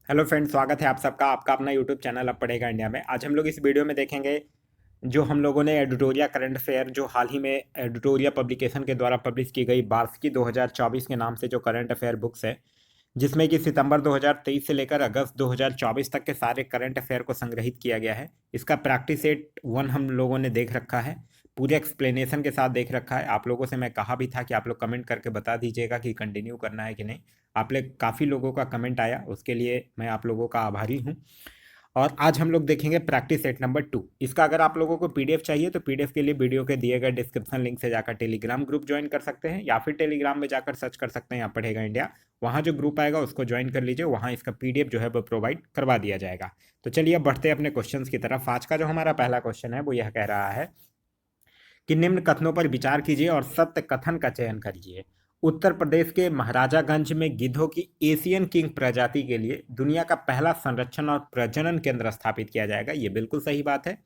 Hello friends, स्वागत है आप सबका आपका अपना यूट्यूब चैनल अब पढ़ेगा इंडिया में। आज हम लोग इस वीडियो में देखेंगे जो हम लोगों ने एडिटोरिया करंट अफेयर जो हाल ही में एडिटोरिया पब्लिकेशन के द्वारा पब्लिश की गई वार्षिकी 2024 के नाम से जो करंट अफेयर बुक्स है, जिसमें कि सितंबर 2023 से लेकर अगस्त 2024 तक के सारे करंट अफेयर को संग्रहित किया गया है। इसका प्रैक्टिस सेट 1 हम लोगों ने देख रखा है, पूरे एक्सप्लेनेशन के साथ देख रखा है। आप लोगों से मैं कहा भी था कि आप लोग कमेंट करके बता दीजिएगा कि कंटिन्यू करना है कि नहीं। आप लोग काफ़ी लोगों का कमेंट आया, उसके लिए मैं आप लोगों का आभारी हूँ। और आज हम लोग देखेंगे प्रैक्टिस सेट नंबर 2। इसका अगर आप लोगों को पीडीएफ चाहिए तो पीडीएफ के लिए वीडियो के दिए गए डिस्क्रिप्शन लिंक से जाकर टेलीग्राम ग्रुप ज्वाइन कर सकते हैं, या फिर टेलीग्राम में जाकर सर्च कर सकते हैं यहाँ पढ़ेगा इंडिया। वहाँ जो ग्रुप आएगा उसको ज्वाइन कर लीजिए, वहाँ इसका पीडीएफ जो है वो प्रोवाइड करवा दिया जाएगा। तो चलिए अब बढ़ते हैं अपने क्वेश्चन की तरफ। आज का जो हमारा पहला क्वेश्चन है वो यह कह रहा है कि निम्न कथनों पर विचार कीजिए और सत्य कथन का चयन करिए। उत्तर प्रदेश के महाराजागंज में गिद्धों की एशियन किंग प्रजाति के लिए दुनिया का पहला संरक्षण और प्रजनन केंद्र स्थापित किया जाएगा। ये बिल्कुल सही बात है।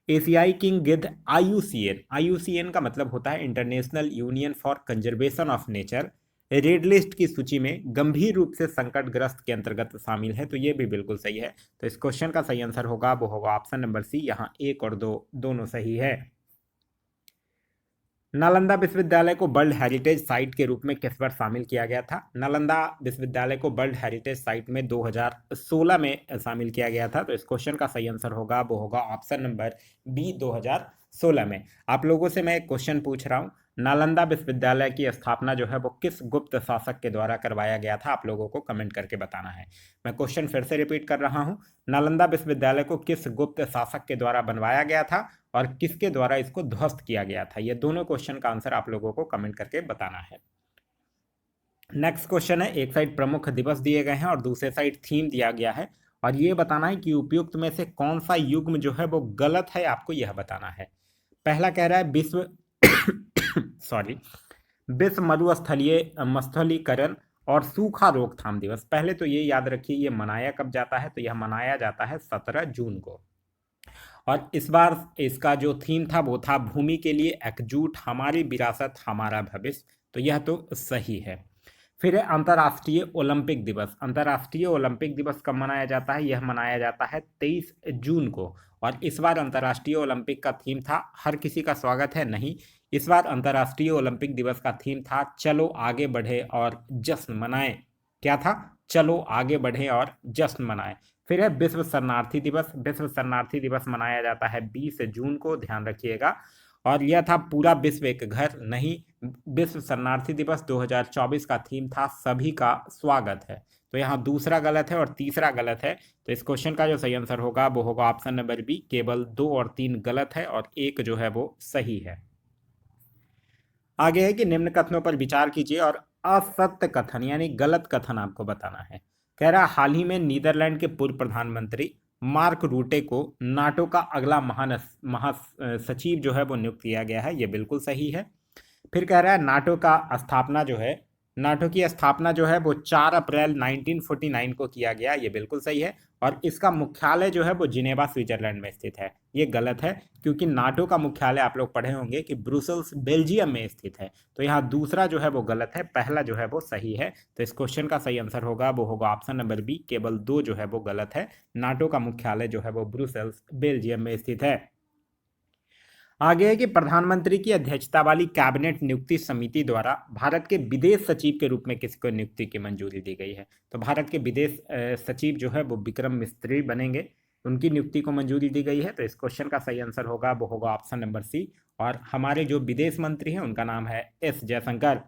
एशियाई किंग गिद्ध आईयूसीएन, आईयूसीएन का मतलब होता है international union for conservation of nature, red list की सूची में गंभीर रूप से संकटग्रस्त के अंतर्गत शामिल है। तो ये भी बिल्कुल सही है। तो इस क्वेश्चन का सही आंसर होगा वो होगा ऑप्शन नंबर सी। यहाँ 1 और 2 दोनों सही है। नालंदा विश्वविद्यालय को वर्ल्ड हेरिटेज साइट के रूप में किस वर्ष शामिल किया गया था? नालंदा विश्वविद्यालय को वर्ल्ड हेरिटेज साइट में 2016 में शामिल किया गया था। तो इस क्वेश्चन का सही आंसर होगा वो होगा ऑप्शन नंबर बी, 2016 में। आप लोगों से मैं एक क्वेश्चन पूछ रहा हूँ, नालंदा विश्वविद्यालय की स्थापना जो है वो किस गुप्त शासक के द्वारा करवाया गया था? आप लोगों को कमेंट करके बताना है। मैं क्वेश्चन फिर से रिपीट कर रहा हूँ, नालंदा विश्वविद्यालय को किस गुप्त शासक के द्वारा बनवाया गया था और किसके द्वारा इसको ध्वस्त किया गया था? ये दोनों क्वेश्चन का आंसर आप लोगों को कमेंट करके बताना है। नेक्स्ट क्वेश्चन है, एक साइड प्रमुख दिवस दिए गए हैं और दूसरे साइड थीम दिया गया है, और ये बताना है कि उपयुक्त में से कौन सा युग्म जो है वो गलत है, आपको यह बताना है। पहला कह रहा है विश्व सॉरी विश्व मरुस्थलीय मस्थलीकरण और सूखा रोकथाम दिवस। पहले तो ये याद रखिए ये मनाया कब जाता है, तो यह मनाया जाता है 17 जून को। और इस बार इसका जो थीम था वो था भूमि के लिए एकजुट, हमारी विरासत हमारा भविष्य। तो यह तो सही है। फिर है अंतर्राष्ट्रीय ओलंपिक दिवस। अंतर्राष्ट्रीय ओलंपिक दिवस कब मनाया जाता है? यह मनाया जाता है 23 जून को। और इस बार अंतर्राष्ट्रीय ओलंपिक का थीम था हर किसी का स्वागत है, नहीं, इस बार अंतर्राष्ट्रीय ओलंपिक दिवस का थीम था चलो आगे बढ़े और जश्न मनाएं। क्या था? चलो आगे बढ़े और जश्न मनाएं। फिर है विश्व शरणार्थी दिवस। विश्व शरणार्थी दिवस मनाया जाता है 20 जून को, ध्यान रखिएगा। और यह था पूरा विश्व एक घर, नहीं, विश्व शरणार्थी दिवस 2024 का थीम था सभी का स्वागत है। तो यहाँ दूसरा गलत है और तीसरा गलत है। तो इस क्वेश्चन का जो सही आंसर होगा वो होगा ऑप्शन नंबर बी, केवल 2 और 3 गलत है और 1 जो है वो सही है। आगे है कि निम्न कथनों पर विचार कीजिए और असत्य कथन यानी गलत कथन आपको बताना है। कह रहा हाल ही में नीदरलैंड के पूर्व प्रधानमंत्री मार्क रूटे को नाटो का अगला महासचिव जो है वो नियुक्त किया गया है। ये बिल्कुल सही है। फिर कह रहा है नाटो की स्थापना जो है वो 4 अप्रैल 1949 को किया गया। ये बिल्कुल सही है। और इसका मुख्यालय जो है वो जिनेवा स्विट्जरलैंड में स्थित है। ये गलत है, क्योंकि नाटो का मुख्यालय आप लोग पढ़े होंगे कि ब्रुसेल्स बेल्जियम में स्थित है। तो यहाँ दूसरा जो है वो गलत है, पहला जो है वो सही है। तो इस क्वेश्चन का सही आंसर होगा वो होगा ऑप्शन नंबर बी, केवल 2 जो है वो गलत है। नाटो का मुख्यालय जो है वो ब्रुसेल्स बेल्जियम में स्थित है। आगे है कि प्रधानमंत्री की अध्यक्षता वाली कैबिनेट नियुक्ति समिति द्वारा भारत के विदेश सचिव के रूप में किसको नियुक्ति की मंजूरी दी गई है? तो भारत के विदेश सचिव जो है वो विक्रम मिस्त्री बनेंगे, उनकी नियुक्ति को मंजूरी दी गई है। तो इस क्वेश्चन का सही आंसर होगा वो होगा ऑप्शन नंबर सी। और हमारे जो विदेश मंत्री हैं उनका नाम है एस जयशंकर।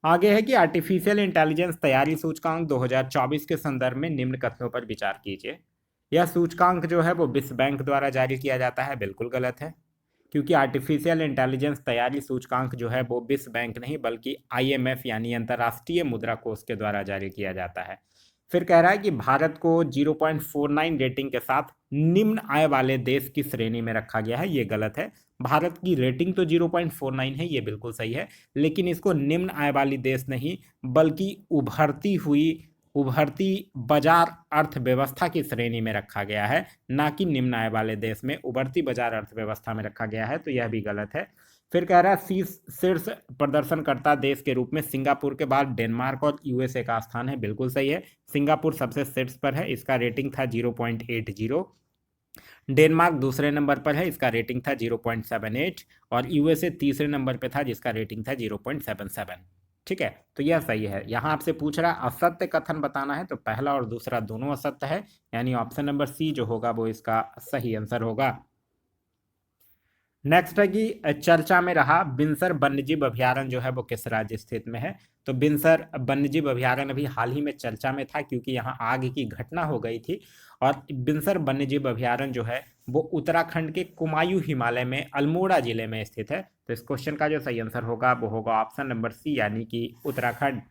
आगे है कि आर्टिफिशियल इंटेलिजेंस तैयारी सूचकांक 2024 के संदर्भ में निम्न कथनों पर विचार कीजिए। यह सूचकांक जो है वो विश्व बैंक द्वारा जारी किया जाता है। बिल्कुल गलत है, क्योंकि आर्टिफिशियल इंटेलिजेंस तैयारी सूचकांक जो है वो विश्व बैंक नहीं बल्कि आईएमएफ यानी अंतर्राष्ट्रीय मुद्रा कोष के द्वारा जारी किया जाता है। फिर कह रहा है कि भारत को 0.49 रेटिंग के साथ निम्न आय वाले देश की श्रेणी में रखा गया है। ये गलत है। भारत की रेटिंग तो 0.49 है, ये बिल्कुल सही है, लेकिन इसको निम्न आय वाली देश नहीं बल्कि उभरती बाजार अर्थव्यवस्था की श्रेणी में रखा गया है, ना कि निम्न आय वाले देश में उभरती बाजार अर्थव्यवस्था में रखा गया है। तो यह भी गलत है। फिर कह रहा है शीर्ष प्रदर्शनकर्ता देश के रूप में सिंगापुर के बाद डेनमार्क और यूएसए का स्थान है। बिल्कुल सही है, सिंगापुर सबसे शीर्ष पर है, इसका रेटिंग था 0.80। डेनमार्क दूसरे नंबर पर है, इसका रेटिंग था 0.78 और यूएसए तीसरे नंबर पर था जिसका रेटिंग था 0.77। ठीक है, तो यह सही है। यहाँ आपसे पूछ रहा है असत्य कथन बताना है, तो पहला और दूसरा दोनों असत्य है, यानी ऑप्शन नंबर सी जो होगा वो इसका सही आंसर होगा। नेक्स्ट है कि चर्चा में रहा बिनसर वन्यजीव अभ्यारण्य जो है वो किस राज्य स्थित में है। तो बिनसर वन्यजीव अभ्यारण्य अभी हाल ही में चर्चा में था क्योंकि यहाँ आग की घटना हो गई थी। और बिनसर वन्यजीव अभ्यारण्य जो है वो उत्तराखंड के कुमायूं हिमालय में अल्मोड़ा जिले में स्थित है। तो इस क्वेश्चन का जो सही आंसर होगा वो होगा ऑप्शन नंबर सी, यानी कि उत्तराखंड।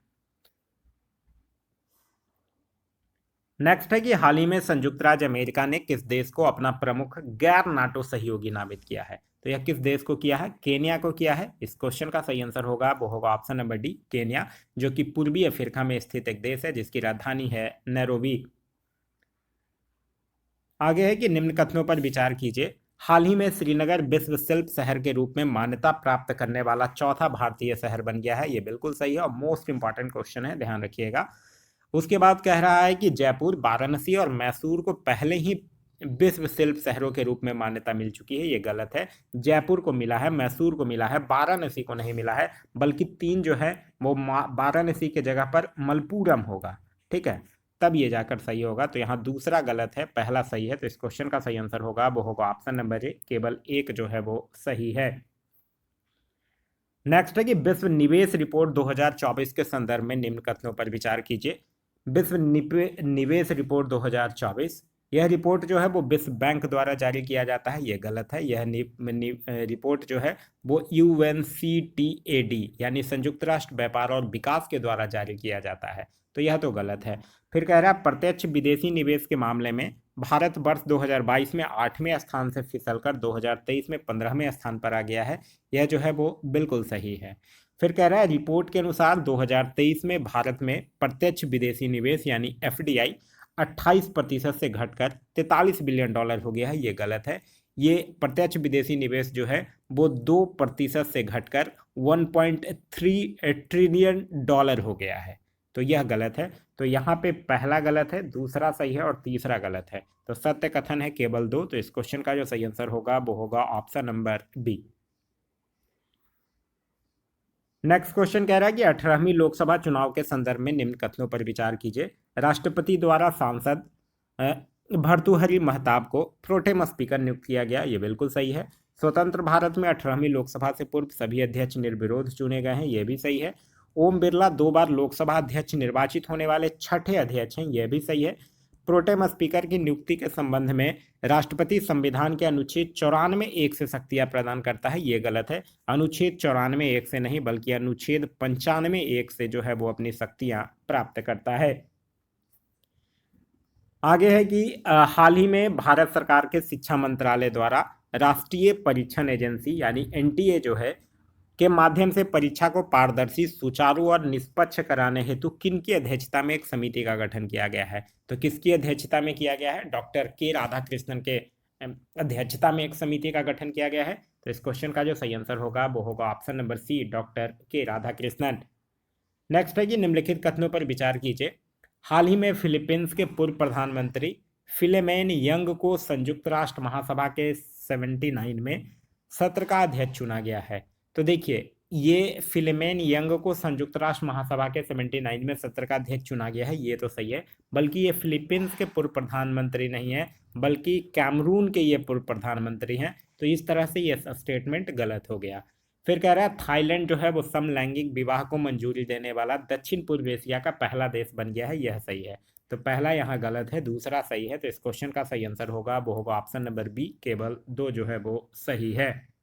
नेक्स्ट है कि हाल ही में संयुक्त राज्य अमेरिका ने किस देश को अपना प्रमुख गैर नाटो सहयोगी नामित किया है। तो यह किस देश को किया है? केन्या को किया है। इस क्वेश्चन का सही आंसर होगा वो होगा ऑप्शन नंबर डी, केन्या, जो कि पूर्वी अफ्रीका में स्थित एक देश है जिसकी राजधानी है नैरोबी। आगे है कि निम्न कथनों पर विचार कीजिए। हाल ही में श्रीनगर विश्व शिल्प शहर के रूप में मान्यता प्राप्त करने वाला चौथा भारतीय शहर बन गया है। ये बिल्कुल सही है और मोस्ट इंपॉर्टेंट क्वेश्चन है, ध्यान रखिएगा। उसके बाद कह रहा है कि जयपुर, वाराणसी और मैसूर को पहले ही विश्व शिल्प शहरों के रूप में मान्यता मिल चुकी है। ये गलत है। जयपुर को मिला है, मैसूर को मिला है, वाराणसी को नहीं मिला है, बल्कि 3 जो है वो वाराणसी के जगह पर मलप्पुरम होगा। ठीक है, तब ये जाकर सही होगा। तो यहाँ दूसरा गलत है, पहला सही है। तो इस क्वेश्चन का सही आंसर होगा वो होगा ऑप्शन नंबर ए, केवल एक जो है वो सही है। नेक्स्ट है कि विश्व निवेश रिपोर्ट 2024 के संदर्भ में निम्न कथनों पर विचार कीजिए। विश्व निवेश रिपोर्ट 2024, यह रिपोर्ट जो है वो विश्व बैंक द्वारा जारी किया जाता है। यह गलत है। यह रिपोर्ट जो है वो UNCTAD यानी संयुक्त राष्ट्र व्यापार और विकास के द्वारा जारी किया जाता है। तो यह तो गलत है। फिर कह रहा है प्रत्यक्ष विदेशी निवेश के मामले में भारत वर्ष 2022 में 8वें स्थान से फिसलकर 2023 में 15वें स्थान पर आ गया है। यह जो है वो बिल्कुल सही है। फिर कह रहा है रिपोर्ट के अनुसार 2023 में भारत में प्रत्यक्ष विदेशी निवेश यानी FDI 28% से घटकर $43 बिलियन हो गया है। ये गलत है। ये प्रत्यक्ष विदेशी निवेश जो है वो 2% से घटकर $1.3 ट्रिलियन हो गया है। तो यह गलत है। तो यहाँ पे पहला गलत है, दूसरा सही है और तीसरा गलत है। तो सत्य कथन है केवल 2। तो इस क्वेश्चन का जो सही आंसर होगा वो होगा option number B. Next question कह रहा है कि 18वीं लोकसभा चुनाव के संदर्भ में निम्न कथनों पर विचार कीजिए। राष्ट्रपति द्वारा सांसद भर्तृहरि महताब को प्रोटेम स्पीकर नियुक्त किया गया। ये बिल्कुल सही है। स्वतंत्र भारत में 18वीं लोकसभा से पूर्व सभी अध्यक्ष निर्विरोध चुने गए हैं। ये भी सही है। ओम बिरला 2 बार लोकसभा अध्यक्ष निर्वाचित होने वाले छठे अध्यक्ष हैं। यह भी सही है। प्रोटेम स्पीकर की नियुक्ति के संबंध में राष्ट्रपति संविधान के अनुच्छेद 94(1) से शक्तियां प्रदान करता है। ये गलत है। अनुच्छेद 94(1) से नहीं बल्कि अनुच्छेद 95(1) से जो है वो अपनी शक्तियां प्राप्त करता है। आगे है कि हाल ही में भारत सरकार के शिक्षा मंत्रालय द्वारा राष्ट्रीय परीक्षण एजेंसी यानी NTA जो है के माध्यम से परीक्षा को पारदर्शी, सुचारू और निष्पक्ष कराने हेतु किनकी अध्यक्षता में एक समिति का गठन किया गया है। तो किसकी अध्यक्षता में किया गया है? डॉक्टर के राधाकृष्णन के अध्यक्षता में एक समिति का गठन किया गया है। तो इस क्वेश्चन का जो सही आंसर होगा वो होगा ऑप्शन नंबर सी, डॉक्टर के राधाकृष्णन। नेक्स्ट है कि निम्नलिखित कथनों पर विचार कीजिए। हाल ही में फिलीपींस के पूर्व प्रधानमंत्री फिलेमेन यंग को संयुक्त राष्ट्र महासभा के 79 में सत्र का अध्यक्ष चुना गया है। तो देखिए, ये फिलेमेन यंग को संयुक्त राष्ट्र महासभा के 79 में सत्र का अध्यक्ष चुना गया है। ये तो सही है। बल्कि ये फिलीपींस के पूर्व प्रधानमंत्री नहीं है, बल्कि कैमरून के ये पूर्व प्रधानमंत्री हैं। तो इस तरह से ये स्टेटमेंट गलत हो गया। फिर कह रहा है थाईलैंड जो है वो समलैंगिक विवाह को मंजूरी देने वाला दक्षिण पूर्व एशिया का पहला देश बन गया है। यह सही है। तो पहला यहाँ गलत है, दूसरा सही है। तो इस क्वेश्चन का सही आंसर होगा वो होगा ऑप्शन नंबर बी, केवल 2 जो है वो सही है।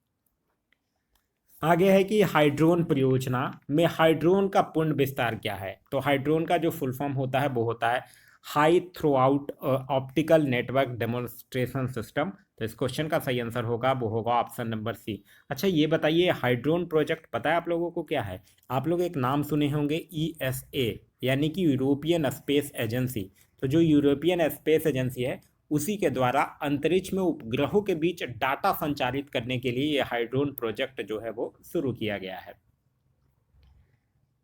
आगे है कि हाइड्रोन परियोजना में हाइड्रोन का पूर्ण विस्तार क्या है। तो हाइड्रोन का जो फुल फॉर्म होता है वो होता है high through out optical network demonstration system. तो इस क्वेश्चन का सही आंसर होगा वो होगा ऑप्शन नंबर सी। अच्छा, ये बताइए हाइड्रोन प्रोजेक्ट पता है आप लोगों को क्या है? आप लोग एक नाम सुने होंगे ESA यानी कि यूरोपियन स्पेस एजेंसी। तो जो यूरोपियन स्पेस एजेंसी है उसी के द्वारा अंतरिक्ष में उपग्रहों के बीच डाटा संचारित करने के लिए यह हाइड्रोन प्रोजेक्ट जो है वो शुरू किया गया है।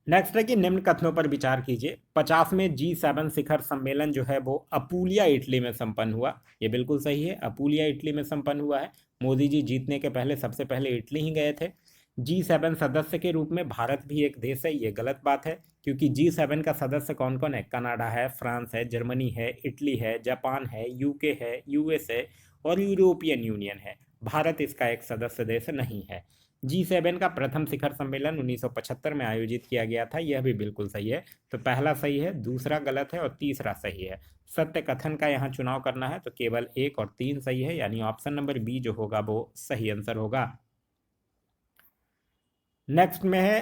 नेक्स्ट है कि निम्न कथनों पर विचार कीजिए। 50वें G7 शिखर सम्मेलन जो है वो अपूलिया इटली में संपन्न हुआ। ये बिल्कुल सही है, अपूलिया इटली में संपन्न हुआ है। मोदी जी जीतने के पहले सबसे पहले इटली ही गए थे। G7 सदस्य के रूप में भारत भी एक देश है, ये गलत बात है, क्योंकि G7 का सदस्य कौन कौन है? कनाडा है, फ्रांस है, जर्मनी है, इटली है, जापान है, यूके है, यूएस है और यूरोपियन यूनियन है। भारत इसका एक सदस्य देश नहीं है। G7 का प्रथम शिखर सम्मेलन 1975 में आयोजित किया गया था, यह भी बिल्कुल सही है। तो पहला सही है, दूसरा गलत है और तीसरा सही है। सत्य कथन का यहाँ चुनाव करना है तो केवल 1 और 3 सही है, यानी ऑप्शन नंबर बी जो होगा वो सही आंसर होगा। नेक्स्ट में है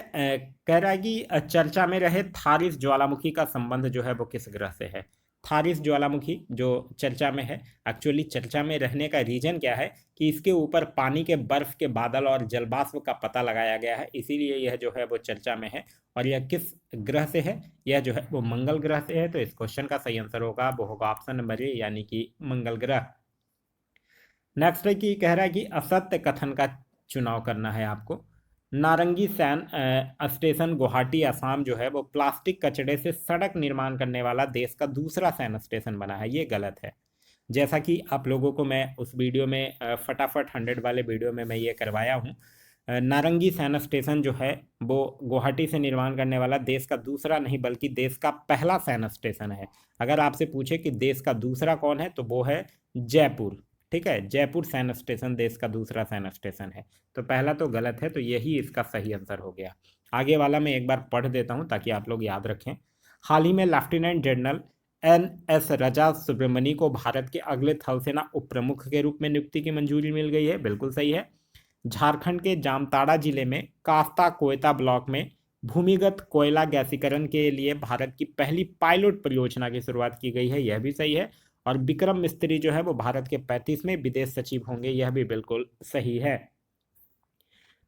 कह रहा है कि चर्चा में रहे थारिस ज्वालामुखी का संबंध जो है वो किस ग्रह से है? थारिस ज्वालामुखी जो चर्चा में है, एक्चुअली चर्चा में रहने का रीजन क्या है कि इसके ऊपर पानी के बर्फ के बादल और जलवाष्प का पता लगाया गया है, इसीलिए यह जो है वो चर्चा में है। और यह किस ग्रह से है? यह जो है वो मंगल ग्रह से है। तो इस क्वेश्चन का सही आंसर होगा वो होगा ऑप्शन नंबर ए, यानी कि मंगल ग्रह। नेक्स्ट है कि कह रहा है कि असत्य कथन का चुनाव करना है आपको। नारंगी सैन स्टेशन गुवाहाटी असम जो है वो प्लास्टिक कचड़े से सड़क निर्माण करने वाला देश का दूसरा सैन स्टेशन बना है, ये गलत है। जैसा कि आप लोगों को मैं उस वीडियो में फटाफट 100 वाले वीडियो में मैं ये करवाया हूँ। नारंगी सैन स्टेशन जो है वो गुवाहाटी से निर्माण करने वाला देश का दूसरा नहीं बल्कि देश का पहला सैन स्टेशन है। अगर आपसे पूछे कि देश का दूसरा कौन है तो वो है जयपुर। ठीक है, जयपुर सैन स्टेशन देश का दूसरा सैन स्टेशन है। तो पहला तो गलत है, तो यही इसका सही आंसर हो गया। आगे वाला मैं एक बार पढ़ देता हूं ताकि आप लोग याद रखें। हाल ही में लेफ्टिनेंट जनरल NS रजा सुब्रमणी को भारत के अगले थल सेना उप प्रमुख के रूप में नियुक्ति की मंजूरी मिल गई है, बिल्कुल सही है। झारखंड के जामताड़ा जिले में काफ्ता कोयता ब्लॉक में भूमिगत कोयला गैसीकरण के लिए भारत की पहली पायलट परियोजना की शुरुआत की गई है, यह भी सही है। और विक्रम मिस्त्री जो है वो भारत के 35वें विदेश सचिव होंगे, यह भी बिल्कुल सही है।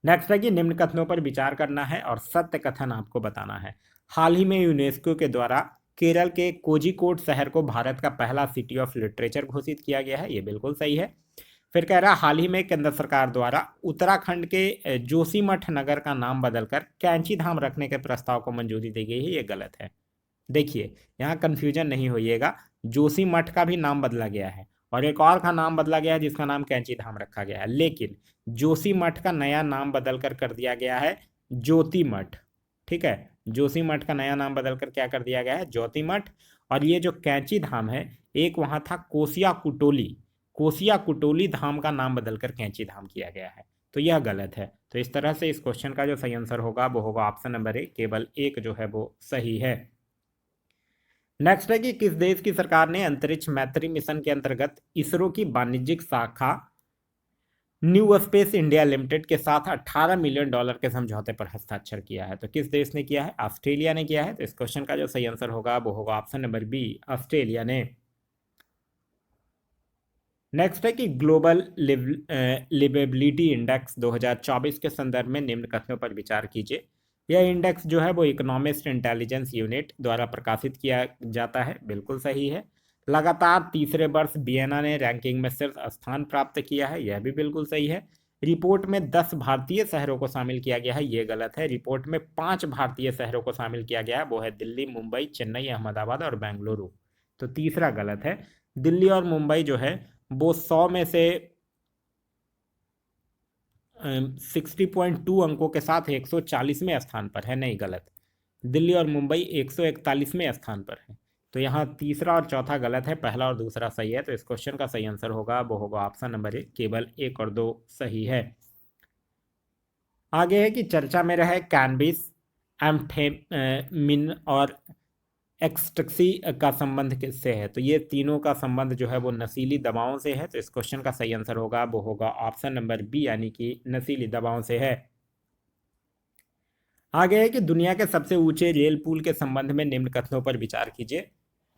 नेक्स्ट है कि निम्न कथनों पर विचार करना है और सत्य कथन आपको बताना है। हाल ही में यूनेस्को के द्वारा केरल के कोझिकोड शहर को भारत का पहला सिटी ऑफ लिटरेचर घोषित किया गया है, ये बिल्कुल सही है। फिर कह रहा है हाल ही में केंद्र सरकार द्वारा उत्तराखंड के जोशीमठ नगर का नाम बदलकर कैंची धाम रखने के प्रस्ताव को मंजूरी दी गई है, ये गलत है। देखिए यहाँ कंफ्यूजन नहीं होइएगा, जोशीमठ का भी नाम बदला गया है और एक और का नाम बदला गया है जिसका नाम कैंची धाम रखा गया है, लेकिन जोशीमठ का नया नाम बदलकर कर दिया गया है ज्योतिमठ। ठीक है, जोशीमठ का नया नाम बदलकर क्या कर दिया गया है? ज्योतिमठ। और ये जो कैंची धाम है, एक वहाँ था कोसिया कुटोली, कोसिया कुटोली धाम का नाम बदलकर कैंची धाम किया गया है, तो यह गलत है। तो इस तरह से इस क्वेश्चन का जो सही आंसर होगा वो होगा ऑप्शन नंबर ए, केवल 1 जो है वो सही है। नेक्स्ट है कि किस देश की सरकार ने अंतरिक्ष मैत्री मिशन के अंतर्गत इसरो की वाणिज्यिक शाखा न्यू स्पेस इंडिया लिमिटेड के साथ $18 मिलियन के समझौते पर हस्ताक्षर किया है? तो किस देश ने किया है? ऑस्ट्रेलिया ने किया है। तो इस क्वेश्चन का जो सही आंसर होगा वो होगा ऑप्शन नंबर बी, ऑस्ट्रेलिया ने। नेक्स्ट है कि ग्लोबल लिवेबिलिटी इंडेक्स 2024 के संदर्भ में निम्न कथनों पर विचार कीजिए। यह इंडेक्स जो है वो इकोनॉमिस्ट इंटेलिजेंस यूनिट द्वारा प्रकाशित किया जाता है, बिल्कुल सही है। लगातार तीसरे वर्ष वियना ने रैंकिंग में शीर्ष स्थान प्राप्त किया है, यह भी बिल्कुल सही है। रिपोर्ट में 10 भारतीय शहरों को शामिल किया गया है, ये गलत है। रिपोर्ट में 5 भारतीय शहरों को शामिल किया गया है, वो है दिल्ली, मुंबई, चेन्नई, अहमदाबाद और बेंगलुरु। तो तीसरा गलत है। दिल्ली और मुंबई जो है वो 100 में से 60.2 अंकों के साथ 140वें स्थान पर है, नहीं गलत। दिल्ली और मुंबई 141वें स्थान पर है। तो यहाँ तीसरा और चौथा गलत है, पहला और दूसरा सही है। तो इस क्वेश्चन का सही आंसर होगा वो होगा ऑप्शन नंबर ए, केवल 1 और 2 सही है। आगे है कि चर्चा में रहे कैनबिस, एम्फेटामिन और एक्सटसी का संबंध किससे है? तो ये तीनों का संबंध जो है वो नशीली दवाओं से है। तो इस क्वेश्चन का सही आंसर होगा वो होगा ऑप्शन नंबर बी, यानी कि नशीली दवाओं से है। आगे है कि दुनिया के सबसे ऊंचे रेल पुल के संबंध में निम्न कथनों पर विचार कीजिए।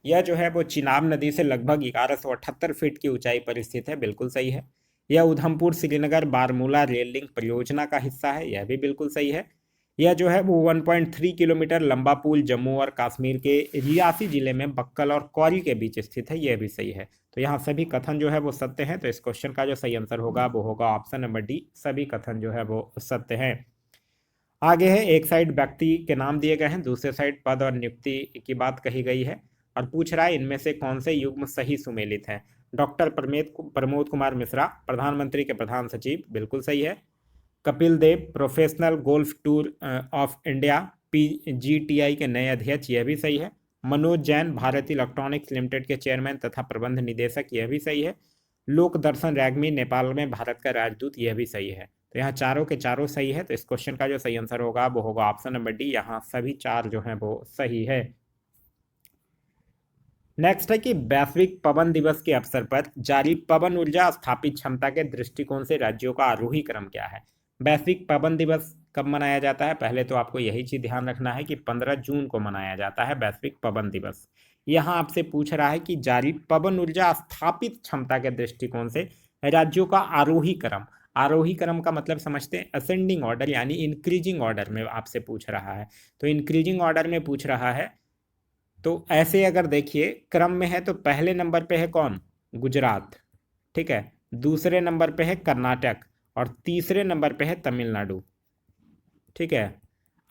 यह जो है वो चिनाब नदी से लगभग 1178 फीट की ऊंचाई पर स्थित है, बिल्कुल सही है। यह उधमपुर श्रीनगर बारमूला रेल लिंक परियोजना का हिस्सा है, यह भी बिल्कुल सही है। यह जो है वो 1.3 किलोमीटर लंबा पुल जम्मू और कश्मीर के रियासी जिले में बक्कल और कौरी के बीच स्थित है। यह भी सही है। तो यहाँ सभी कथन जो है वो सत्य हैं। तो इस क्वेश्चन का जो सही आंसर होगा वो होगा ऑप्शन नंबर डी, सभी कथन जो है वो सत्य हैं। आगे है, एक साइड व्यक्ति के नाम दिए गए हैं, दूसरे साइड पद और नियुक्ति की बात कही गई है और पूछ रहा है इनमें से कौन से युग्म सही सुमेलित है। डॉक्टर प्रमोद कुमार मिश्रा, प्रधानमंत्री के प्रधान सचिव, बिल्कुल सही है। Kapil Dev, professional golf tour of India PGTI के नए अध्यक्ष, यह भी सही है। मनोज जैन, भारत इलेक्ट्रॉनिक्स लिमिटेड के चेयरमैन तथा प्रबंध निदेशक, यह भी सही है। लोक दर्शन रैग्मी, नेपाल में भारत का राजदूत, यह भी सही है। तो यहाँ चारों के चारों सही है। तो इस क्वेश्चन का जो सही आंसर होगा वो होगा ऑप्शन नंबर डी, यहाँ सभी चार जो है वो सही है। नेक्स्ट है कि वैश्विक पवन दिवस के अवसर पर जारी पवन ऊर्जा स्थापित क्षमता के दृष्टिकोण से राज्यों का आरोही क्रम क्या है। वैश्विक पवन दिवस कब मनाया जाता है? पहले तो आपको यही चीज ध्यान रखना है कि 15 जून को मनाया जाता है वैश्विक पवन दिवस। यहाँ आपसे पूछ रहा है कि जारी पवन ऊर्जा स्थापित क्षमता के दृष्टिकोण से राज्यों का आरोही क्रम। आरोही क्रम का मतलब समझते हैं, असेंडिंग ऑर्डर यानी इंक्रीजिंग ऑर्डर में आपसे पूछ रहा है। तो इंक्रीजिंग ऑर्डर में पूछ रहा है, तो ऐसे अगर देखिए क्रम में है तो पहले नंबर पे है कौन? गुजरात, ठीक है। दूसरे नंबर पे है कर्नाटक और तीसरे नंबर पे है तमिलनाडु, ठीक है।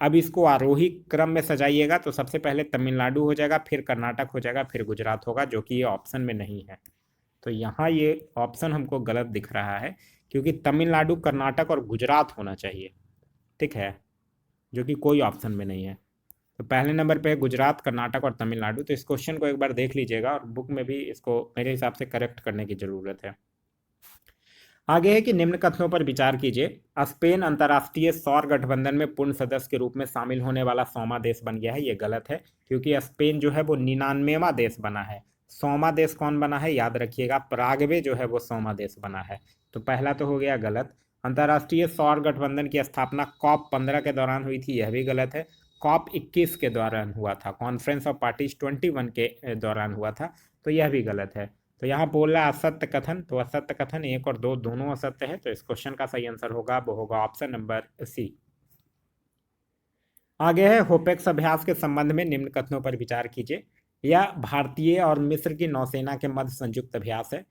अब इसको आरोही क्रम में सजाइएगा तो सबसे पहले तमिलनाडु हो जाएगा, फिर कर्नाटक हो जाएगा, फिर गुजरात होगा, जो कि ये ऑप्शन में नहीं है। तो यहाँ ये ऑप्शन हमको गलत दिख रहा है, क्योंकि तमिलनाडु, कर्नाटक और गुजरात होना चाहिए, ठीक है, जो कि कोई ऑप्शन में नहीं है। तो पहले नंबर पे है गुजरात, कर्नाटक और तमिलनाडु। तो इस क्वेश्चन को एक बार देख लीजिएगा और बुक में भी इसको मेरे हिसाब से करेक्ट करने की जरूरत है। आगे है कि निम्न कथनों पर विचार कीजिए। स्पेन अंतर्राष्ट्रीय सौर गठबंधन में पूर्ण सदस्य के रूप में शामिल होने वाला 100वां देश बन गया है। ये गलत है, क्योंकि स्पेन जो है वो 99वां देश बना है। 100वां देश कौन बना है? याद रखिएगा, पराग्वे जो है वो 100वां देश बना है। तो पहला तो हो गया गलत। अंतर्राष्ट्रीय सौर गठबंधन की स्थापना COP15 के दौरान हुई थी, यह भी गलत है। COP21 के दौरान हुआ था, कॉन्फ्रेंस ऑफ पार्टीज 21 के दौरान हुआ था, तो यह भी गलत है। तो यहाँ बोल रहा है असत्य कथन, तो असत्य कथन 1 और 2 दोनों असत्य है। तो इस क्वेश्चन का सही आंसर होगा वो होगा ऑप्शन नंबर सी। आगे है, होपेक्स अभ्यास के संबंध में निम्न कथनों पर विचार कीजिए। यह भारतीय और मिस्र की नौसेना के मध्य संयुक्त अभ्यास है।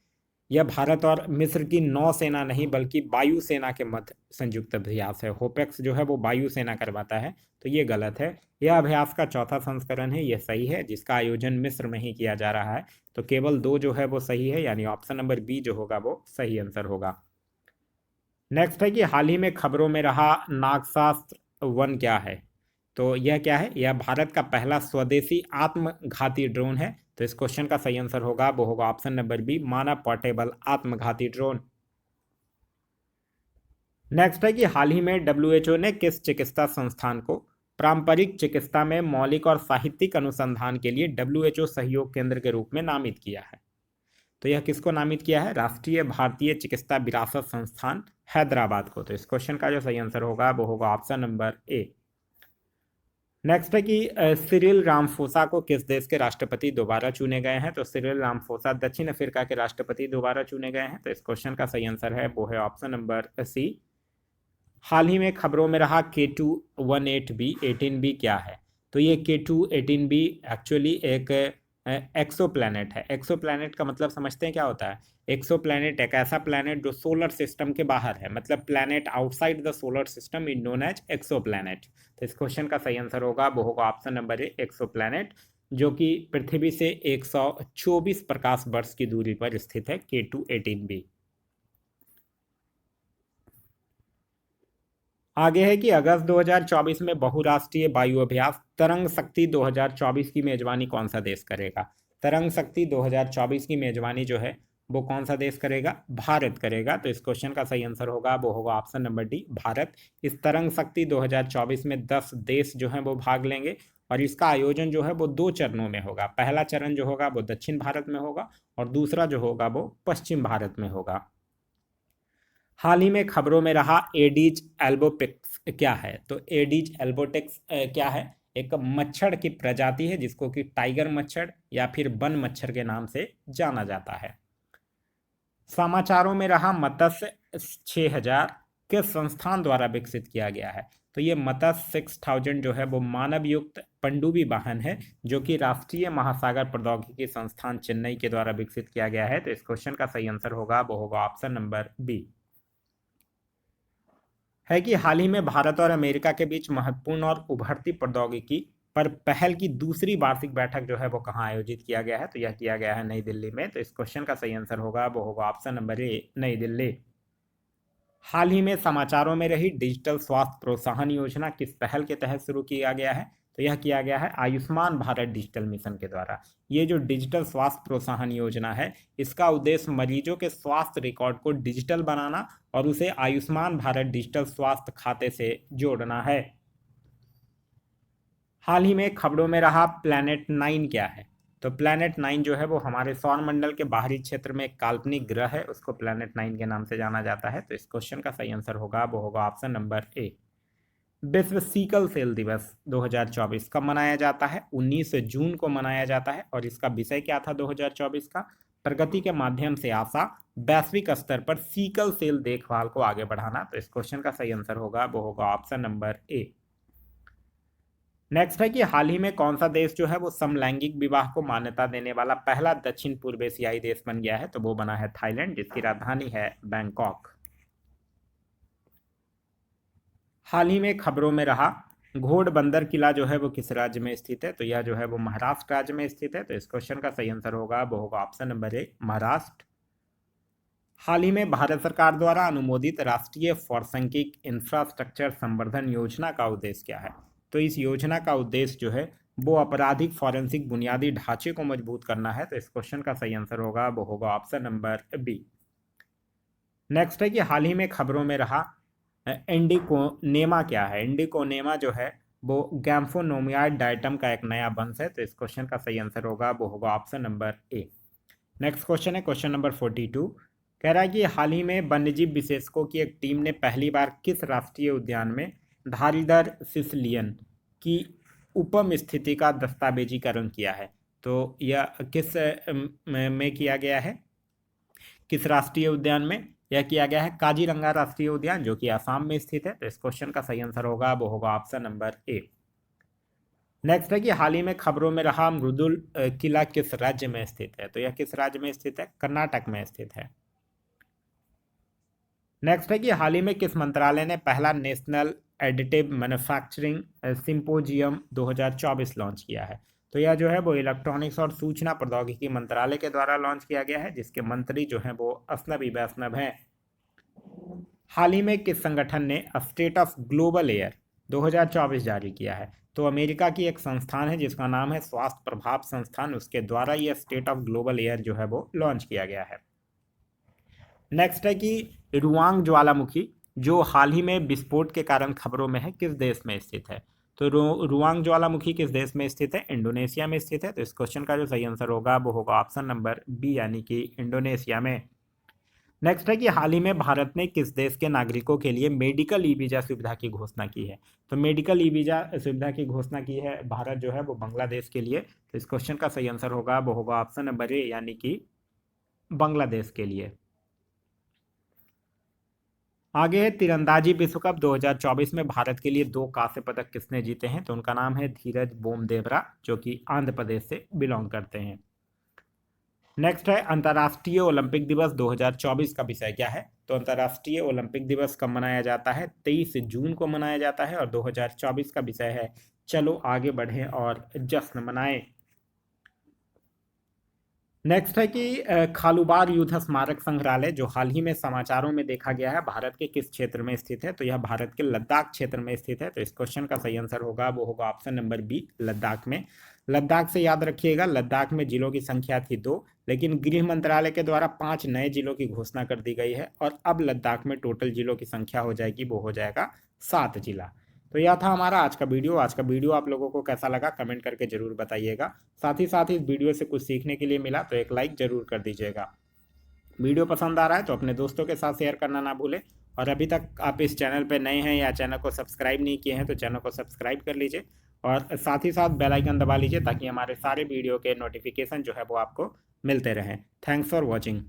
यह भारत और मिस्र की नौसेना नहीं बल्कि वायुसेना के मध्य संयुक्त अभ्यास है। होपेक्स जो है वो वायुसेना करवाता है, तो ये गलत है। यह अभ्यास का चौथा संस्करण है, यह सही है, जिसका आयोजन मिस्र में ही किया जा रहा है। तो केवल 2 जो है वो सही है, यानी ऑप्शन नंबर बी जो होगा वो सही आंसर होगा। नेक्स्ट है कि हाल ही में खबरों में रहा नागशास्त्र 1 क्या है? तो यह क्या है? यह भारत का पहला स्वदेशी आत्मघाती ड्रोन है। तो इस क्वेश्चन का सही आंसर होगा वो होगा ऑप्शन नंबर बी, मानव पोर्टेबल आत्मघाती ड्रोन। नेक्स्ट है कि हाल ही में WHO ने किस चिकित्सा संस्थान को पारंपरिक चिकित्सा में मौलिक और साहित्यिक अनुसंधान के लिए WHO सहयोग केंद्र के रूप में नामित किया है? तो यह किसको नामित किया है? राष्ट्रीय भारतीय चिकित्सा विरासत संस्थान हैदराबाद को। तो इस क्वेश्चन का जो सही आंसर होगा वो होगा ऑप्शन नंबर ए। नेक्स्ट है कि सिरिल रामफोसा को किस देश के राष्ट्रपति दोबारा चुने गए हैं? तो सिरिल रामफोसा दक्षिण अफ्रीका के राष्ट्रपति दोबारा चुने गए हैं। तो इस क्वेश्चन का सही आंसर है वो है ऑप्शन नंबर सी। हाल ही में खबरों में रहा K2-18b 18b क्या है? तो ये K2-18b एक्चुअली एक एक्सो प्लैनेट है। एक्सो प्लैनेट का मतलब समझते हैं क्या होता है? एक्सो प्लैनेट एक ऐसा प्लैनेट जो सोलर सिस्टम के बाहर है, मतलब planet outside the solar system is known as exoplanet. तो इस क्वेश्चन का सही आंसर होगा वो होगा option number A, exoplanet, जो कि पृथ्वी से 124 प्रकाश वर्ष की दूरी पर स्थित है, K2-18b। आगे है कि अगस्त 2024 में बहुराष्ट्रीय वायु अभ्यास तरंग शक्ति 2024 की मेजबानी कौन सा देश करेगा? तरंग शक्ति 2024 की मेजबानी जो है वो कौन सा देश करेगा? भारत करेगा। तो इस क्वेश्चन का सही आंसर होगा वो होगा ऑप्शन नंबर डी, भारत। इस तरंग शक्ति 2024 में 10 देश जो हैं वो भाग लेंगे और इसका आयोजन जो है वो 2 चरणों में होगा। पहला चरण जो होगा वो दक्षिण भारत में होगा और दूसरा जो होगा वो पश्चिम भारत में होगा। हाल ही में खबरों में रहा एडीज एल्बोपिक्स क्या है? तो एडीज एल्बोटिक्स क्या है? एक मच्छर की प्रजाति है जिसको कि टाइगर मच्छर या फिर वन मच्छर के नाम से जाना जाता है। समाचारों में रहा मत्स्य 6000 किस संस्थान द्वारा विकसित किया गया है? तो ये मतस 6000 जो है वो मानव युक्त पनडुब्बी वाहन है, जो कि राष्ट्रीय महासागर प्रौद्योगिकी संस्थान चेन्नई के द्वारा विकसित किया गया है। तो इस क्वेश्चन का सही आंसर होगा वो होगा ऑप्शन नंबर बी। है कि हाल ही में भारत और अमेरिका के बीच महत्वपूर्ण और उभरती प्रौद्योगिकी पर पहल की दूसरी वार्षिक बैठक जो है वो कहाँ आयोजित किया गया है? तो यह किया गया है नई दिल्ली में। तो इस क्वेश्चन का सही आंसर होगा वो होगा ऑप्शन नंबर ए, नई दिल्ली। हाल ही में समाचारों में रही डिजिटल स्वास्थ्य प्रोत्साहन योजना किस पहल के तहत शुरू किया गया है? तो यह किया गया है आयुष्मान भारत डिजिटल मिशन के द्वारा। ये जो डिजिटल स्वास्थ्य प्रोत्साहन योजना है, इसका उद्देश्य मरीजों के स्वास्थ्य रिकॉर्ड को डिजिटल बनाना और उसे आयुष्मान भारत डिजिटल स्वास्थ्य खाते से जोड़ना है। हाल ही में खबरों में रहा प्लैनेट 9 क्या है? तो प्लैनेट 9 जो है वो हमारे सौर मंडल के बाहरी क्षेत्र में एक काल्पनिक ग्रह है, उसको प्लैनेट 9 के नाम से जाना जाता है। तो इस क्वेश्चन का सही आंसर होगा वो होगा ऑप्शन नंबर ए। विश्व सिकल सेल दिवस 2024 कब मनाया जाता है? 19 जून को मनाया जाता है। और इसका विषय क्या था 2024 का? प्रगति के माध्यम से आशा, वैश्विक स्तर पर सिकल सेल देखभाल को आगे बढ़ाना। तो इस क्वेश्चन का सही आंसर होगा वो होगा ऑप्शन नंबर ए। नेक्स्ट है कि हाल ही में कौन सा देश जो है वो समलैंगिक विवाह को मान्यता देने वाला पहला दक्षिण पूर्व एशियाई देश बन गया है? तो वो बना है थाईलैंड, जिसकी राजधानी है बैंकॉक। हाल ही में खबरों में रहा घोड़बंदर किला जो है वो किस राज्य में स्थित है? तो यह जो है वो महाराष्ट्र राज्य में स्थित है। तो इस क्वेश्चन का सही आंसर होगा वो होगा ऑप्शन नंबर ए, महाराष्ट्र। हाल ही में भारत सरकार द्वारा अनुमोदित राष्ट्रीय फॉरेंसिक इंफ्रास्ट्रक्चर संवर्धन योजना का उद्देश्य क्या है? तो इस योजना का उद्देश्य जो है वो आपराधिक फॉरेंसिक बुनियादी ढांचे को मजबूत करना है। तो इस क्वेश्चन का सही आंसर होगा वो होगा ऑप्शन नंबर बी। नेक्स्ट है कि हाल ही में खबरों में रहा इंडिकोनेमा क्या है? इंडिकोनेमा जो है वो गैम्फोनोमियाइड डाइटम का एक नया वंश है। तो इस क्वेश्चन का सही आंसर होगा वो होगा ऑप्शन नंबर ए। नेक्स्ट क्वेश्चन है क्वेश्चन नंबर 42। कह रहा है कि हाल ही में वन्यजीव विशेषज्ञों की एक टीम ने पहली बार किस राष्ट्रीय उद्यान में धारीदार सिसलियन की उपम स्थिति का दस्तावेजीकरण किया है? तो यह किस में किया गया है? किस राष्ट्रीय उद्यान में यह किया गया है? काजीरंगा राष्ट्रीय उद्यान, जो कि आसाम में स्थित है। तो इस क्वेश्चन का सही आंसर होगा वो होगा ऑप्शन नंबर ए। नेक्स्ट है कि हाल ही में खबरों में रहा मृदुल किला किस राज्य में स्थित है? तो यह किस राज्य में स्थित है? कर्नाटक में स्थित है। नेक्स्ट है कि हाल ही में किस मंत्रालय ने पहला national additive manufacturing symposium 2024 launch किया है? तो यह जो है वो इलेक्ट्रॉनिक्स और सूचना प्रौद्योगिकी मंत्रालय के द्वारा लॉन्च किया गया है, जिसके मंत्री जो हैं वो अजनबी वैष्णव हैं। हाल ही में किस संगठन ने स्टेट ऑफ ग्लोबल एयर 2024 जारी किया है? तो अमेरिका की एक संस्थान है जिसका नाम है स्वास्थ्य प्रभाव संस्थान, उसके द्वारा यह स्टेट ऑफ ग्लोबल एयर जो है वो लॉन्च किया गया है। नेक्स्ट है कि रुआंग ज्वालामुखी जो हाल ही में विस्फोट के कारण खबरों में है, किस देश में स्थित है? तो रुआंग ज्वालामुखी किस देश में स्थित है? इंडोनेशिया में स्थित है। तो इस क्वेश्चन का जो सही आंसर होगा वो होगा ऑप्शन नंबर बी, यानी कि इंडोनेशिया में। नेक्स्ट है कि हाल ही में भारत ने किस देश के नागरिकों के लिए मेडिकल ई वीजा सुविधा की घोषणा की है? तो मेडिकल ई वीजा सुविधा की घोषणा की है भारत जो है वो बांग्लादेश के लिए। तो इस क्वेश्चन का सही आंसर होगा वो होगा ऑप्शन नंबर ए, यानी कि बांग्लादेश के लिए। आगे है तीरंदाजी विश्व कप 2024 में भारत के लिए 2 कांस्य पदक किसने जीते हैं? तो उनका नाम है धीरज बोमदेवरा, जो कि आंध्र प्रदेश से बिलोंग करते हैं। नेक्स्ट है अंतर्राष्ट्रीय ओलंपिक दिवस 2024 का विषय क्या है? तो अंतर्राष्ट्रीय ओलंपिक दिवस कब मनाया जाता है? 23 जून को मनाया जाता है। और 2024 का विषय है चलो आगे बढ़ें और जश्न मनाएं। नेक्स्ट है कि खालूबार युद्ध स्मारक संग्रहालय जो हाल ही में समाचारों में देखा गया है, भारत के किस क्षेत्र में स्थित है? तो यह भारत के लद्दाख क्षेत्र में स्थित है। तो इस क्वेश्चन का सही आंसर होगा वो होगा ऑप्शन नंबर बी, लद्दाख में। लद्दाख से याद रखिएगा, लद्दाख में जिलों की संख्या थी 2, लेकिन गृह मंत्रालय के द्वारा 5 नए जिलों की घोषणा कर दी गई है। और अब लद्दाख में टोटल जिलों की संख्या हो जाएगी, वो हो जाएगा 7 जिला। तो यह था हमारा आज का वीडियो। आज का वीडियो आप लोगों को कैसा लगा कमेंट करके जरूर बताइएगा। साथ ही इस वीडियो से कुछ सीखने के लिए मिला तो एक लाइक जरूर कर दीजिएगा। वीडियो पसंद आ रहा है तो अपने दोस्तों के साथ शेयर करना ना भूलें। और अभी तक आप इस चैनल पर नए हैं या चैनल को सब्सक्राइब नहीं किए हैं तो चैनल को सब्सक्राइब कर लीजिए और साथ ही साथ बेल आइकन दबा लीजिए ताकि हमारे सारे वीडियो के नोटिफिकेशन जो है वो आपको मिलते रहें। Thanks for watching.